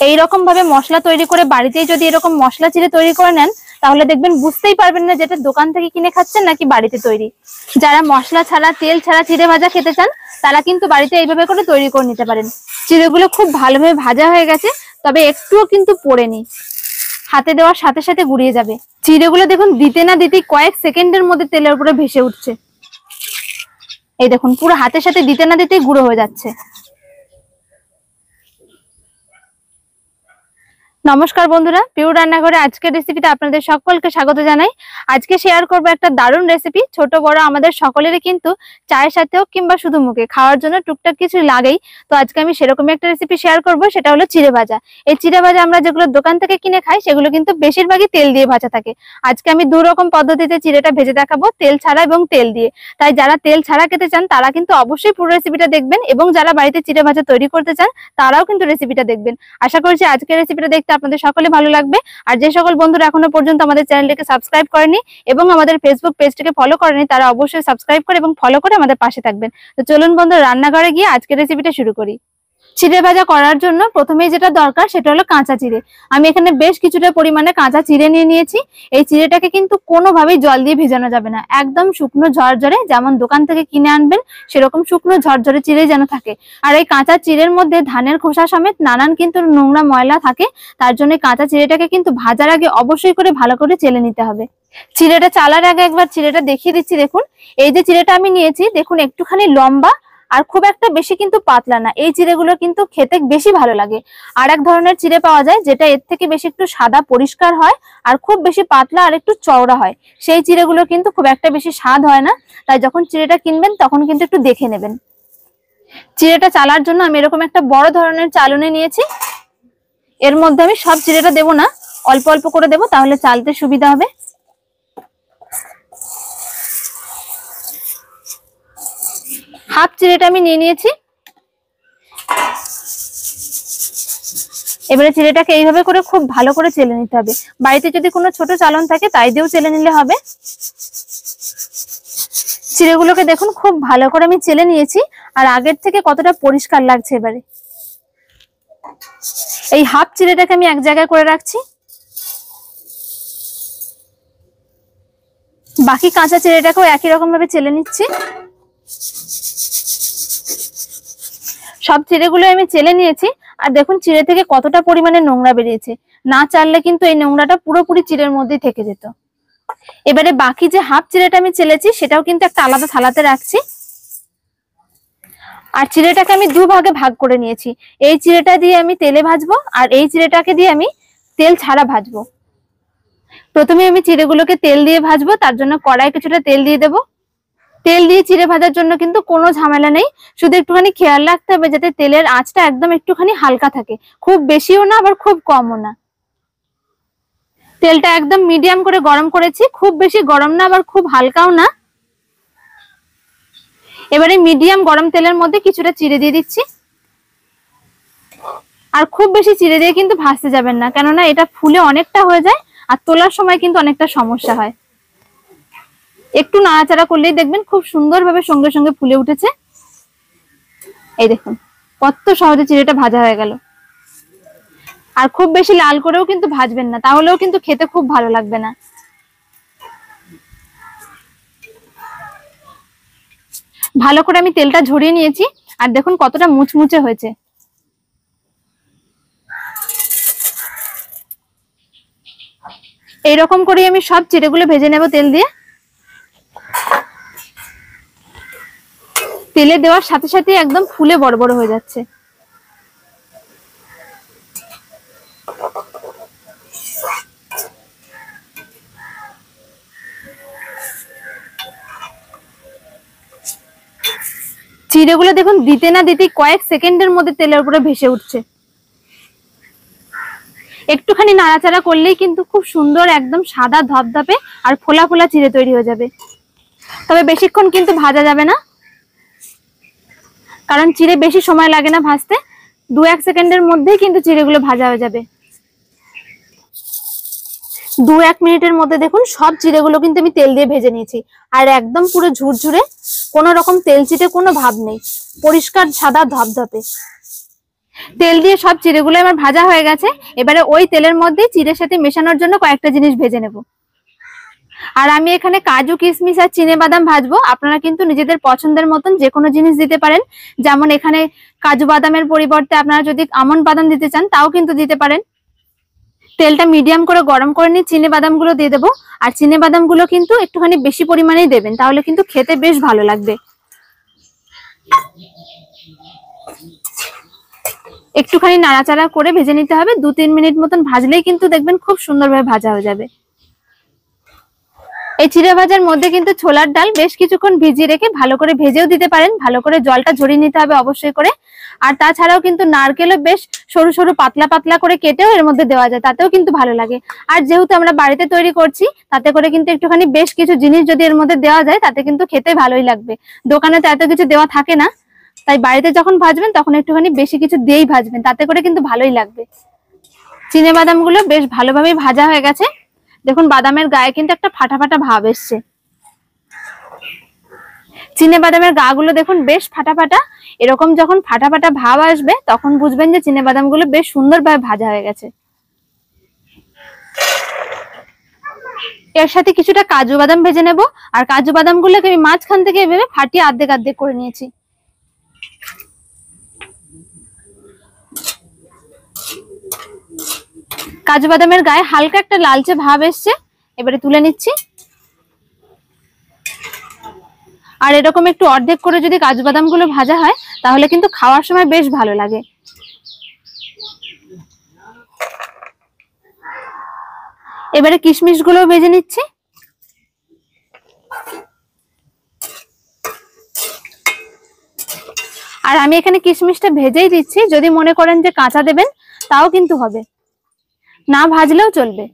এইরকম ভাবে মশলা তৈরি করে বাড়িতেই যদি এরকম মশলা চিড়ে তৈরি করে নেন তাহলে দেখবেন বুঝতেই পারবেন না যেটা দোকান থেকে কিনে খাচ্ছেন নাকি বাড়িতে তৈরি। যারা মশলা ছাড়া তেল ছাড়া চিড়ে ভাজা খেতে চান তারা কিন্তু বাড়িতে এইভাবে করে তৈরি করে নিতে পারেন। চিড়েগুলো খুব ভালোভাবে ভাজা হয়ে গেছে, তবে একটুও কিন্তু পোড়েনি, হাতে দেওয়ার সাথে সাথে গুড়িয়ে যাবে। চিড়েগুলো দেখুন দিতে না দিতেই কয়েক সেকেন্ডের মধ্যে তেলের উপরে ভেসে উঠছে। এই দেখুন পুরো হাতের সাথে দিতে না দিতেই গুঁড়ো হয়ে যাচ্ছে। নমস্কার বন্ধুরা, পিওর রান্নাঘরে আজকের রেসিপিতে আপনাদের সকলকে স্বাগত জানাই। আজকে শেয়ার করব একটা দারুণ রেসিপি। ছোট বড় আমাদের সকলেরই কিন্তু চায়ের সাথেও কিংবা শুধু মুখে খাওয়ার জন্য টুকটাক কিছু লাগেই। তো আজকে আমি সেরকমই একটা রেসিপি শেয়ার করব, সেটা হলো চিড়ে ভাজা। এই চিড়ে ভাজা আমরা যেগুলো দোকান থেকে কিনে খাই সেগুলো কিন্তু বেশিরভাগই তেল দিয়ে ভাজা থাকে। আজকে আমি দু রকম পদ্ধতিতে চিড়েটা ভেজে দেখাবো, তেল ছাড়া এবং তেল দিয়ে। তাই যারা তেল ছাড়া খেতে চান তারা কিন্তু অবশ্যই পুরো রেসিপিটা দেখবেন, এবং যারা বাড়িতে চিড়ে ভাজা তৈরি করতে চান তারাও কিন্তু রেসিপিটা দেখবেন। আশা করছি আজকের রেসিপিটা দেখতে আপনাদের সকলে ভালো লাগবে। আর যে সকল বন্ধুরা এখনো পর্যন্ত আমাদের চ্যানেলটিকে সাবস্ক্রাইব করেনি এবং আমাদের ফেসবুক পেজটিকে ফলো করেনি তারা অবশ্যই সাবস্ক্রাইব করে এবং ফলো করে আমাদের পাশে থাকবেন। তো চলুন বন্ধুরা রান্নাঘরে গিয়ে আজকের রেসিপিটা শুরু করি। চিড়ে ভাজা করার জন্য প্রথমেই যেটা দরকার সেটা হলো কাঁচা চিড়ে। আমি এখানে বেশ কিছুটা পরিমাণে কাঁচা চিড়ে নিয়ে নিয়েছি। এই চিড়েটাকে কিন্তু কোনোভাবেই জল দিয়ে ভেজানো যাবে না, একদম শুকনো ঝরঝরে, যেমন দোকান থেকে কিনে আনবেন সেরকম শুকনো ঝরঝরে চিড়ে যেন থাকে। আর এই কাঁচা চিড়ের মধ্যে ধানের খোসা সমেত নানান কিন্তু নোংরা ময়লা থাকে, তার জন্য কাঁচা চিড়েটাকে কিন্তু ভাজার আগে অবশ্যই করে ভালো করে চেলে নিতে হবে। চিড়েটা চালার আগে একবার চিড়েটা দেখিয়ে দিচ্ছি। দেখুন এই যে চিড়েটা আমি নিয়েছি, দেখুন একটুখানি লম্বা আর খুব একটা বেশি কিন্তু পাতলা না। এই চিড়েগুলো কিন্তু খেতে বেশি ভালো লাগে। আর এক ধরনের চিড়ে পাওয়া যায় যেটা এর থেকে বেশি একটু সাদা পরিষ্কার হয় আর খুব বেশি পাতলা আর একটু চওড়া হয়, সেই চিড়েগুলো কিন্তু খুব একটা বেশি স্বাদ হয় না। তাই যখন চিড়েটা কিনবেন তখন কিন্তু একটু দেখে নেবেন। চিড়েটা চালার জন্য আমি এরকম একটা বড় ধরনের চালুনি নিয়েছি। এর মধ্যে আমি সব চিড়েটা দেবো না, অল্প অল্প করে দেবো, তাহলে চালতে সুবিধা হবে। হাফ চিড়েটা আমি নিয়ে নিয়েছি। এবারে চিড়েটাকে এইভাবে করে খুব ভালো করে চেলে নিতে হবে। বাড়িতে যদি কোনো ছোট চালন থাকে তাই দিয়েও চেলে নিলে হবে। চিড়েগুলোকে দেখুন খুব ভালো করে আমি চেলে নিয়েছি, আর আগের থেকে কতটা পরিষ্কার লাগছে। এবারে এই হাফ চিড়েটাকে আমি এক জায়গায় করে রাখছি। বাকি কাঁচা চিড়েটাকেও একই রকম ভাবে চেলে নিচ্ছি। সব চিড়েগুলো আমি চেলে নিয়েছি, আর দেখুন চিড়ে থেকে কতটা পরিমাণে নোংরা বেরিয়েছে। না চাললে কিন্তু এই নোংরাটা পুরোপুরি চিড়ের মধ্যেই থেকে যেত। এবারে বাকি যে হাফ চিড়েটা আমি চেলেছি সেটাও কিন্তু একটা আলাদা থালাতে রাখছি। আর চিড়েটাকে আমি দুভাগে ভাগ করে নিয়েছি। এই চিড়েটা দিয়ে আমি তেলে ভাজবো, আর এই চিড়েটাকে দিয়ে আমি তেল ছাড়া ভাজবো। প্রথমে আমি চিড়েগুলোকে তেল দিয়ে ভাজবো, তার জন্য কড়াই কিছুটা তেল দিয়ে দেবো। তেল দিয়ে চিড়ে ভাজার জন্য কিন্তু কোনো ঝামেলা নেই, শুধু একটুখানি খেয়াল রাখতে হবে যাতে তেলের আঁচটা একদম একটুখানি হালকা থাকে, খুব বেশিও না আবার খুব কমও না। তেলটা একদম মিডিয়াম করে গরম করেছি, খুব বেশি গরম না আবার খুব হালকাও না। এবারে মিডিয়াম গরম তেলের মধ্যে কিছুটা চিড়ে দিয়ে দিচ্ছি। আর খুব বেশি চিড়ে দিয়ে কিন্তু ভাজতে যাবেন না, কেননা এটা ফুলে অনেকটা হয়ে যায় আর তোলার সময় কিন্তু অনেকটা সমস্যা হয়। একটু নাড়াচাড়া করলেই দেখবেন খুব সুন্দরভাবে সঙ্গে সঙ্গে ফুলে উঠেছে। এই দেখুন কত সহজে চিড়েটা ভাজা হয়ে গেল। আর খুব বেশি লাল করেও কিন্তু ভাজবেন না, তাহলেও কিন্তু খেতে খুব ভালো লাগবে না। ভালো করে আমি তেলটা ঝরিয়ে নিয়েছি, আর দেখুন কতটা মুচমুচে হয়েছে। এইরকম করে আমি সব চিড়েগুলো ভেজে নেব তেল দিয়ে। তেলে দেওয়ার সাথে সাথে একদম ফুলে বড় বড় হয়ে যাচ্ছে। চিড়েগুলো দেখুন দিতে না দিতেই কয়েক সেকেন্ডের মধ্যে তেলের উপরে ভেসে উঠছে। একটুখানি নাড়াচাড়া করলেই কিন্তু খুব সুন্দর একদম সাদা ধপধপে আর ফোলা ফোলা চিড়ে তৈরি হয়ে যাবে। তবে বেশিক্ষণ কিন্তু ভাজা যাবে না, কারণ চিড়ে বেশি সময় লাগে না ভাজতে, 2-1 সেকেন্ডের মধ্যেই কিন্তু চিড়েগুলো ভাজা হয়ে যাবে। 2-1 মিনিটের মধ্যে দেখুন সব চিড়েগুলো কিন্তু আমি তেল দিয়ে ভেজে নিয়েছি, আর একদম পুরো ঝুরঝুরে, কোনো রকম তেল চিটে কোনো ভাব নেই, পরিষ্কার সাদা ধপধপে। তেল দিয়ে সব চিড়েগুলো আমার ভাজা হয়ে গেছে। এবারে ওই তেলের মধ্যে চিড়ের সাথে মেশানোর জন্য কয়েকটা জিনিস ভেজে নেব। আর আমি এখানে কাজু কিশমিশ আর চিনে বাদাম ভাজবো। আপনারা কিন্তু নিজেদের পছন্দের মতন যে কোনো জিনিস দিতে পারেন। যেমন এখানে কাজু বাদামের পরিবর্তে আপনারা যদি আমন্ড বাদাম দিতে চান তাও কিন্তু দিতে পারেন। তেলটা মিডিয়াম করে গরম করে নিয়ে চিনে বাদামগুলো দিয়ে দেবো। আর চিনে বাদামগুলো কিন্তু একটুখানি বেশি পরিমাণেই দেবেন, তাহলে কিন্তু খেতে বেশ ভালো লাগবে। একটুখানি নাড়াচাড়া করে ভেজে নিতে হবে। 2-3 মিনিট মতন ভাজলেই কিন্তু দেখবেন খুব সুন্দরভাবে ভাজা হয়ে যাবে। এই চিড়ে ভাজার মধ্যে কিন্তু ছোলার ডাল বেশ কিছুক্ষণ ভিজিয়ে রেখে ভালো করে ভেজেও দিতে পারেন। ভালো করে জলটা ঝরিয়ে নিতে হবে অবশ্যই করে। আর তাছাড়াও কিন্তু নারকেলও বেশ সরু সরু পাতলা পাতলা করে কেটেও এর মধ্যে দেওয়া যায়, তাতেও কিন্তু ভালো লাগে। আর যেহেতু আমরা বাড়িতে তৈরি করছি, তাতে করে কিন্তু একটুখানি বেশ কিছু জিনিস যদি এর মধ্যে দেওয়া যায় তাতে কিন্তু খেতে ভালোই লাগবে। দোকানে তো এত কিছু দেওয়া থাকে না, তাই বাড়িতে যখন ভাজবেন তখন একটুখানি বেশি কিছু দিয়েই ভাজবেন, তাতে করে কিন্তু ভালোই লাগবে। চিনে বাদামগুলো বেশ ভালোভাবেই ভাজা হয়ে গেছে। দেখুন বাদামের গায়ে কিন্তু একটা ফাটা ফাটা ভাব এসছে। চিনে বাদামের গাগুলো দেখুন বেশ ফাটা ফাটা। এরকম যখন ফাটা ফাটা ভাব আসবে তখন বুঝবেন যে চিনে বাদামগুলো বেশ সুন্দরভাবে ভাজা হয়ে গেছে। এর সাথে কিছুটা কাজু বাদাম ভেজে নেব। আর কাজু বাদামগুলোকে আমি মাঝখান থেকে এভাবে ফাটিয়ে আর্ধেক আর্ধেক করে নিয়েছি। কাজু বাদামের গায়ে হালকা একটা লালচে ভাব এসছে, এবারে তুলে নিচ্ছি। আর এরকম একটু অর্ধেক করে যদি কাজু বাদামগুলো ভাজা হয় তাহলে কিন্তু খাওয়ার সময় বেশ ভালো লাগে। এবারে কিশমিশ গুলো ভেজে নিচ্ছি। আর আমি এখানে কিশমিশটা ভেজেই দিচ্ছি, যদি মনে করেন যে কাঁচা দেবেন তাও কিন্তু হবে, না ভাজলেও চলবে।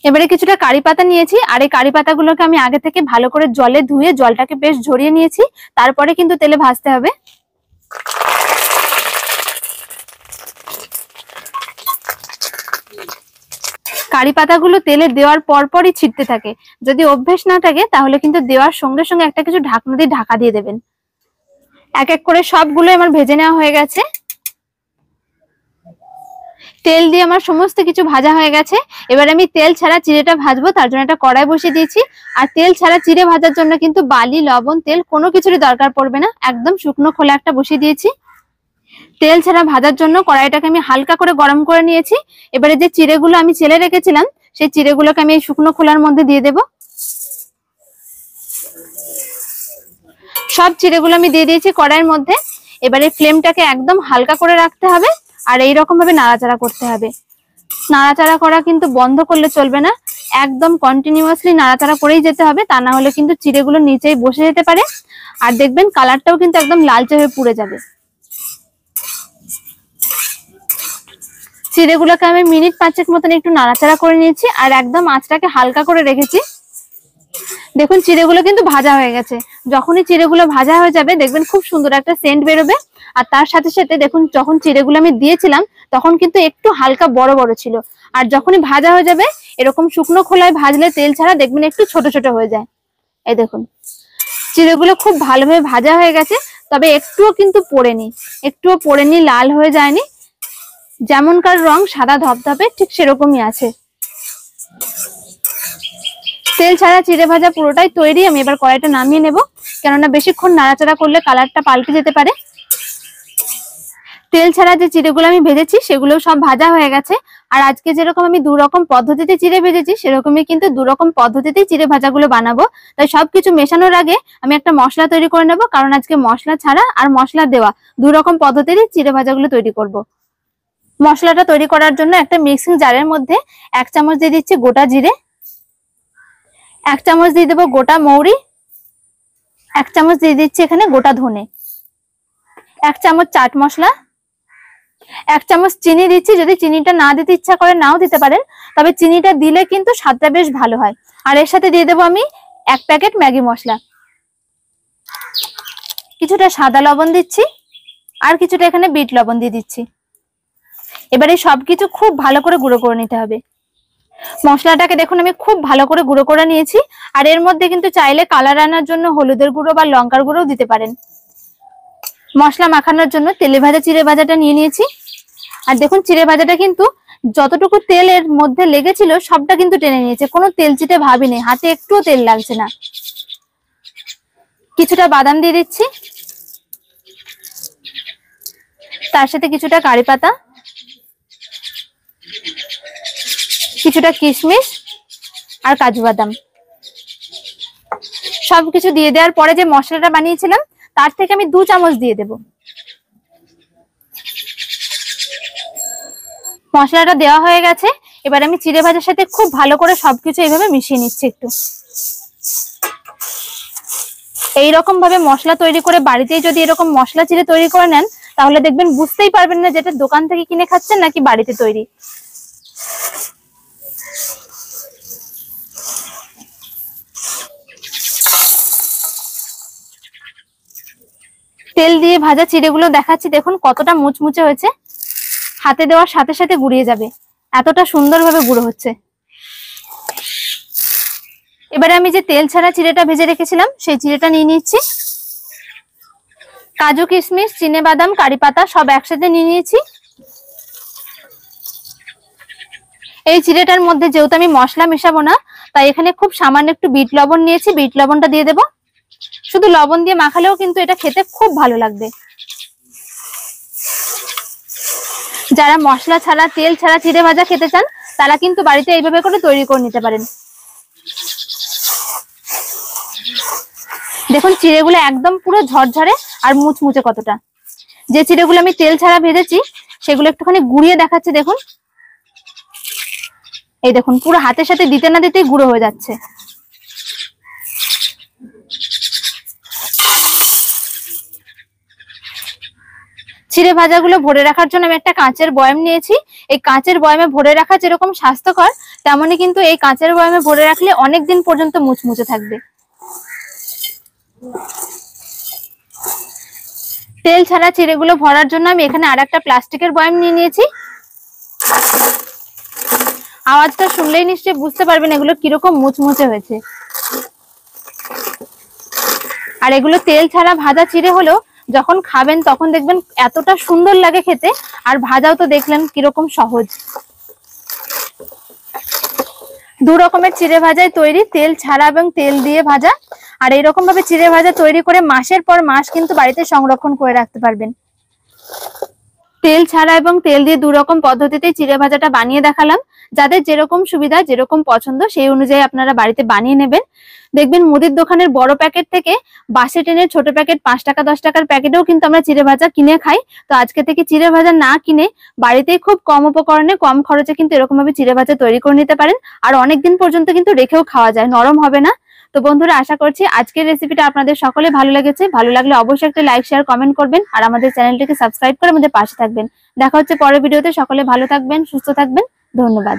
এবারে কিছুটা কারি পাতা নিয়েছি। আর এই কারি পাতাগুলোকে আমি আগে থেকে ভালো করে জলে ধুয়ে জলটাকে বেশ ঝরিয়ে নিয়েছি, তারপরে কিন্তু তেলে ভাজতে হবে। কারি পাতাগুলো তেলে দেওয়ার পরপরই ছিটতে থাকে। যদি অভ্যেস না থাকে তাহলে কিন্তু দেওয়ার সঙ্গে সঙ্গে একটা কিছু ঢাকনা দিয়ে ঢাকা দিয়ে দেবেন। এক এক করে সবগুলো আমার ভেজে নেওয়া হয়ে গেছে। তেল দিয়ে আমার সমস্ত কিছু ভাজা হয়ে গেছে। এবার আমি তেল ছাড়া চিড়েটা ভাজবো, তার জন্য একটা কড়াই বসিয়ে দিয়েছি। আর তেল ছাড়া চিড়ে ভাজার জন্য কিন্তু বালি, লবণ, তেল কোনো কিছুরই দরকার পড়বে না, একদম শুকনো খোলা একটা বসিয়ে দিয়েছি। তেল ছাড়া ভাজার জন্য কড়াইটাকে আমি হালকা করে গরম করে নিয়েছি। এবারে যে চিড়েগুলো আমি চেলে রেখেছিলাম সেই চিড়েগুলোকে আমি এই শুকনো খোলার মধ্যে দিয়ে দেব। সব চিড়েগুলো আমি দিয়ে দিয়েছি কড়াইয়ের মধ্যে। এবারে ফ্লেমটাকে একদম হালকা করে রাখতে হবে আর এইরকম ভাবে নাড়াচাড়া করতে হবে। নাড়াচাড়া করা কিন্তু বন্ধ করলে চলবে না, একদম কন্টিনিউয়াসলি নাড়াচাড়া করেই যেতে হবে, তা না হলে কিন্তু চিড়েগুলো নিচেই বসে যেতে পারে। আর দেখবেন কালারটাও কিন্তু একদম লালচে হয়ে পুড়ে যাবে। চিড়েগুলোকে আমি মিনিট 5 মতন একটু নাড়াচাড়া করে নিয়েছি আর একদম আঁচটাকে হালকা করে রেখেছি। দেখুন চিড়েগুলো কিন্তু ভাজা হয়ে গেছে। যখনই চিড়েগুলো ভাজা হয়ে যাবে দেখবেন খুব সুন্দর একটা সেন্ট বেরোবে। আর তার সাথে সাথে দেখুন যখন চিড়েগুলো আমি দিয়েছিলাম তখন কিন্তু একটু হালকা বড় বড় ছিল। আর যখনই ভাজা হয়ে যাবে এরকম শুকনো খোলায় ভাজলে তেল ছাড়া দেখবেন একটু ছোট ছোট হয়ে যায়। এই দেখুন চিড়েগুলো খুব ভালোভাবে ভাজা হয়ে গেছে, তবে একটুও কিন্তু পোড়েনি, একটুও পোড়েনি, লাল হয়ে যায়নি। যেমনকার রং সাদা ধপধপে ঠিক সেরকমই আছে। তেল ছাড়া চিড়ে ভাজা পুরোটাই তৈরি। আমি এবার কড়াইটা নামিয়ে নেব, কেননা বেশিক্ষণ নাড়াচাড়া করলে কালারটা পাল্টে যেতে পারে। তেল ছাড়া যে চিড়েগুলো আমি ভেজেছি সেগুলো সব ভাজা হয়ে গেছে। আর আজকে যেরকম আমি 2 রকম পদ্ধতিতে চিড়ে ভেজেছি সেরকমই কিন্তু 2 রকম পদ্ধতিতেই চিড়ে ভাজাগুলো বানাবো। তাই সবকিছু মেশানোর আগে আমি একটা মশলা তৈরি করে নেব, কারণ আজকে মশলা ছাড়া আর মশলা দেওয়া 2 রকম পদ্ধতিতে চিড়ে ভাজাগুলো তৈরি করব। মশলাটা তৈরি করার জন্য একটা মিক্সিং জারের মধ্যে 1 চামচ দিয়ে দিচ্ছি গোটা জিরে, 1 চামচ দিয়ে দেবো গোটা মৌরি, 1 চামচ দিয়ে দিচ্ছি এখানে গোটা ধনে, 1 চামচ চাট মশলা, 1 চামচ চিনি দিচ্ছি। যদি চিনিটা না দিতে ইচ্ছা করে নাও দিতে পারেন, তবে চিনিটা দিলে কিন্তু স্বাদটা বেশ ভালো হয়। আর এর সাথে দিয়ে দেবো আমি 1 প্যাকেট ম্যাগি মশলা, কিছুটা সাদা লবণ দিচ্ছি আর কিছুটা এখানে বিট লবণ দিয়ে দিচ্ছি। এবারে সবকিছু খুব ভালো করে গুঁড়ো করে নিতে হবে। মশলাটাকে দেখুন আমি খুব ভালো করে গুঁড়ো করে নিয়েছি। আর এর মধ্যে কিন্তু চাইলে কালার আনার জন্য হলুদের গুঁড়ো বা লঙ্কার গুঁড়োও দিতে পারেন। মশলা মাখানোর জন্য তেলে ভাজা চিড়ে ভাজাটা নিয়ে নিয়েছি। আর দেখুন চিড়ে ভাজাটা কিন্তু যতটুকু তেলের মধ্যে লেগেছিল সবটা কিন্তু টেনে নিয়েছে, কোনো তেল চিটে ভাবি নেই, হাতে একটুও তেল লাগছে না। কিছুটা বাদাম দিয়ে দিচ্ছি, তার সাথে কিছুটা কারি পাতা, কিছুটা কিশমিশ আর কাজু বাদাম। সবকিছু দিয়ে দেওয়ার পরে যে মশলাটা বানিয়েছিলাম তার থেকে আমি 2 চামচ দিয়ে দেব। মশলাটা দেওয়া হয়ে গেছে, এবার আমি চিড়ে ভাজার সাথে খুব ভালো করে সবকিছু এইভাবে মিশিয়ে নিচ্ছি। একটু এইরকম ভাবে মশলা তৈরি করে বাড়িতেই যদি এরকম মশলা চিড়ে তৈরি করে নেন তাহলে দেখবেন বুঝতেই পারবেন না যেটা দোকান থেকে কিনে খাচ্ছেন নাকি বাড়িতে তৈরি। তেল দিয়ে ভাজা চিড়েগুলো দেখাচ্ছি, দেখুন কতটা মুচমুচে হয়েছে, হাতে দেওয়ার সাথে সাথে গুঁড়িয়ে যাবে, এতটা সুন্দরভাবে গুঁড়ো হচ্ছে। এবারে আমি যে তেল ছাড়া চিড়েটা ভেজে রেখেছিলাম সেই চিড়েটা নিয়ে নিচ্ছি। কাজু কিশমিশ চিনে বাদাম কারি পাতা সব একসাথে নিয়ে নিয়েছি। এই চিড়েটার মধ্যে যেহেতু আমি মশলা মেশাবো না তাই এখানে খুব সামান্য একটু বিট লবণ নিয়েছি, বিট লবণটা দিয়ে দেবো। শুধু লবণ দিয়ে মাখালেও কিন্তু এটা খেতে খুব ভালো লাগবে। যারা মশলা ছাড়া তেল ছাড়া চিড়ে ভাজা খেতে চান তারা কিন্তু বাড়িতে এইভাবে করে তৈরি করে নিতে পারেন। দেখুন চিড়েগুলো একদম পুরো ঝরঝরে আর মুচমুচে কতটা। যে চিড়েগুলো আমি তেল ছাড়া ভেজেছি সেগুলো একটুখানি গুঁড়িয়ে দেখাচ্ছি, দেখুন এই দেখুন পুরো হাতের সাথে দিতে না দিতেই গুঁড়ো হয়ে যাচ্ছে। চিড়ে ভাজাগুলো ভরে রাখার জন্য আমি একটা কাঁচের বয়াম নিয়েছি। এই কাঁচের বয়ামে ভরে রাখা যেরকম স্বাস্থ্যকর তেমনি কিন্তু এই কাঁচের বয়ামে ভরে রাখলে অনেকদিন পর্যন্ত মুচমুচে থাকবে। তেল ছাড়া চিড়েগুলো ভরার জন্য আমি এখানে আর একটা প্লাস্টিকের বয়াম নিয়ে নিয়েছি। আওয়াজটা শুনলেই নিশ্চয়ই বুঝতে পারবেন এগুলো কিরকম মুচমুচে হয়েছে। আর এগুলো তেল ছাড়া ভাজা চিড়ে হলেও যখন খাবেন তখন দেখবেন এতটা সুন্দর লাগে খেতে, আর ভাজাও তো দেখলেন কিরকম সহজ। 2 রকমের চিড়ে ভাজাই তৈরি, তেল ছাড়া এবং তেল দিয়ে ভাজা। আর এইরকম ভাবে চিড়ে ভাজা তৈরি করে মাসের পর মাস কিন্তু বাড়িতে সংরক্ষণ করে রাখতে পারবেন। তেল ছাড়া এবং তেল দিয়ে 2 রকম পদ্ধতিতে চিড়ে ভাজাটা বানিয়ে দেখালাম। যাদের যেরকম সুবিধা যেরকম পছন্দ সেই অনুযায়ী আপনারা বাড়িতে বানিয়ে নেবেন। দেখবেন মুদির দোকানের বড় প্যাকেট থেকে বাসে ট্রেনের ছোট প্যাকেট 5 টাকা 10 টাকার প্যাকেটেও কিন্তু আমরা চিড়ে ভাজা কিনে খাই। তো আজকে থেকে চিড়ে ভাজা না কিনে বাড়িতেই খুব কম উপকরণে কম খরচে কিন্তু এরকম ভাবে চিড়ে ভাজা তৈরি করে নিতে পারেন। আর অনেকদিন পর্যন্ত কিন্তু রেখেও খাওয়া যায়, নরম হবে না। তো বন্ধুরা আশা করছি আজকের রেসিপিটা আপনাদের সকলে ভালো লেগেছে। ভালো লাগলে অবশ্যই একটা লাইক শেয়ার কমেন্ট করবেন আর আমাদের চ্যানেলটিকে সাবস্ক্রাইব করে আমাদের পাশে থাকবেন। দেখা হচ্ছে পরের ভিডিওতে। সকলে ভালো থাকবেন, সুস্থ থাকবেন। ধন্যবাদ।